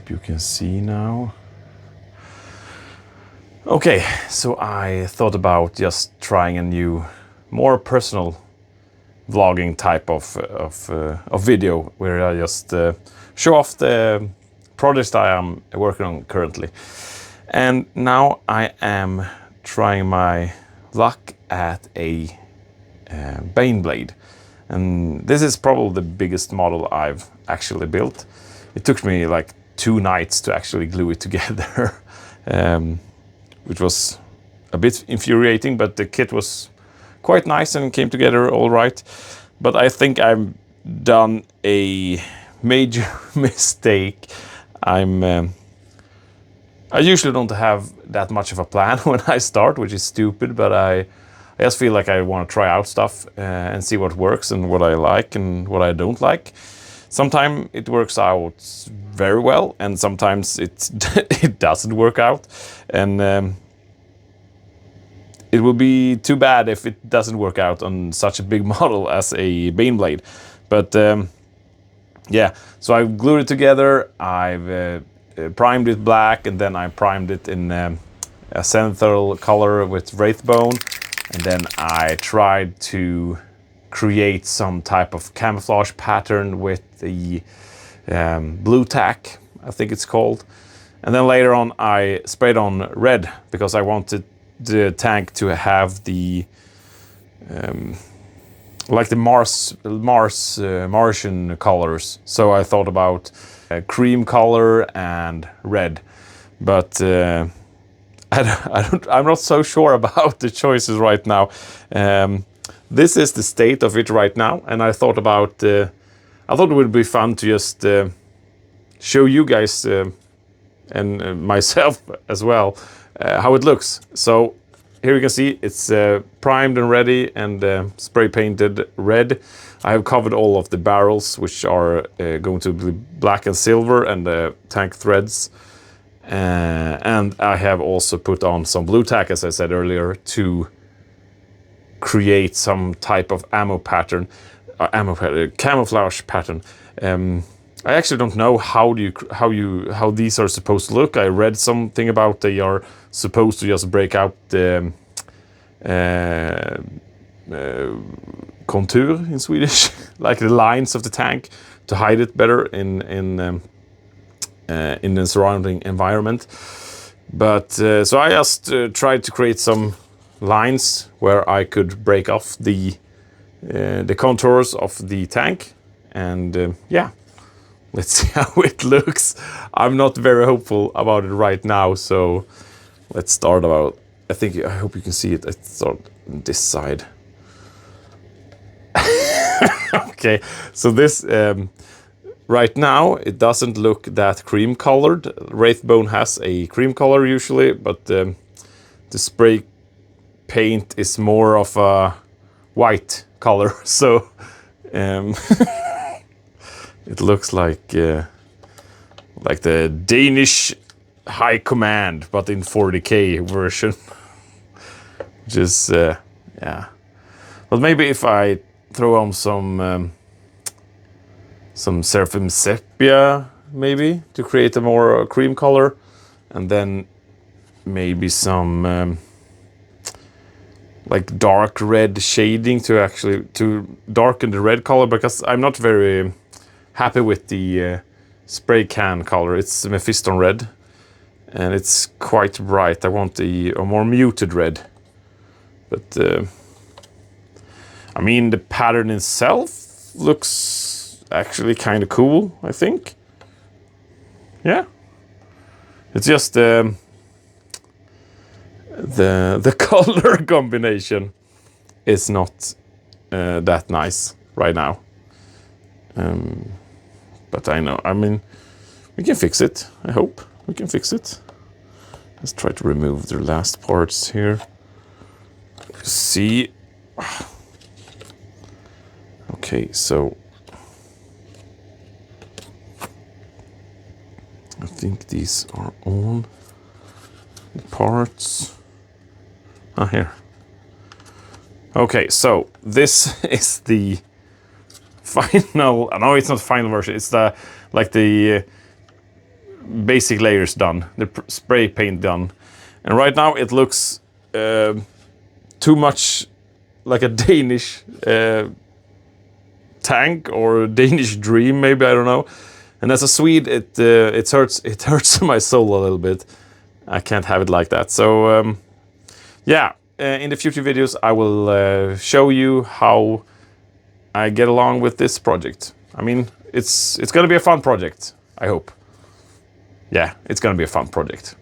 hope you can see now. Okay, so I thought about just trying a new, more personal vlogging type of video where I just show off the projects I am working on currently. And now I am trying my luck at a Baneblade. And this is probably the biggest model I've actually built. It took me like 2 nights to actually glue it together, which was a bit infuriating, but the kit was quite nice and came together all right. But I think I've done a major mistake. I usually don't have that much of a plan when I start, which is stupid, but I just feel like I want to try out stuff and see what works and what I like and what I don't like. Sometimes it works out very well, and sometimes it doesn't work out. And it will be too bad if it doesn't work out on such a big model as a Baneblade. But yeah, so I've glued it together. I've primed it black, and then I primed it in a Zenithal color with Wraithbone. And then I tried to create some type of camouflage pattern with the blue tack, I think it's called. And then later on I sprayed on red because I wanted the tank to have the like the Martian colors. So I thought about cream color and red, but I'm not so sure about the choices right now. This is the state of it right now, and I thought about I thought it would be fun to just show you guys and myself as well how it looks. So here you can see it's primed and ready and spray painted red. I have covered all of the barrels, which are going to be black and silver, and the tank threads. And I have also put on some blue tack, as I said earlier, to create some type of camouflage pattern. I actually don't know how these are supposed to look. I read something about they are supposed to just break out the contour in Swedish, like the lines of the tank, to hide it better in the surrounding environment. But so I just tried to create some lines where I could break off the contours of the tank, and yeah, let's see how it looks. I'm not very hopeful about it right now, so let's start about. I hope you can see it. Let's start on this side. Okay, so this right now it doesn't look that cream colored. Wraithbone has a cream color usually, but the spray paint is more of a white color. So it looks like the Danish High Command, but in 40K version. Which is yeah. But maybe if I throw on some Seraphim Sepia, maybe, to create a more cream color, and then maybe some like dark red shading to darken the red color, because I'm not very happy with the spray can color. It's Mephiston red, and it's quite bright. I want a more muted red. But I mean, the pattern itself looks actually kind of cool, I think. Yeah, it's just the color combination is not that nice right now. But I mean, we can fix it. I hope we can fix it. Let's try to remove the last parts here. See. Okay, so I think these are all the parts. Here. Okay, so this is the final. I know it's not the final version. It's the basic layers done, the spray paint done. And right now it looks too much like a Danish tank or a Danish dream, maybe, I don't know. And as a Swede, it hurts my soul a little bit. I can't have it like that. So yeah, in the future videos I will show you how I get along with this project. I mean, it's gonna be a fun project, I hope. Yeah, it's gonna be a fun project.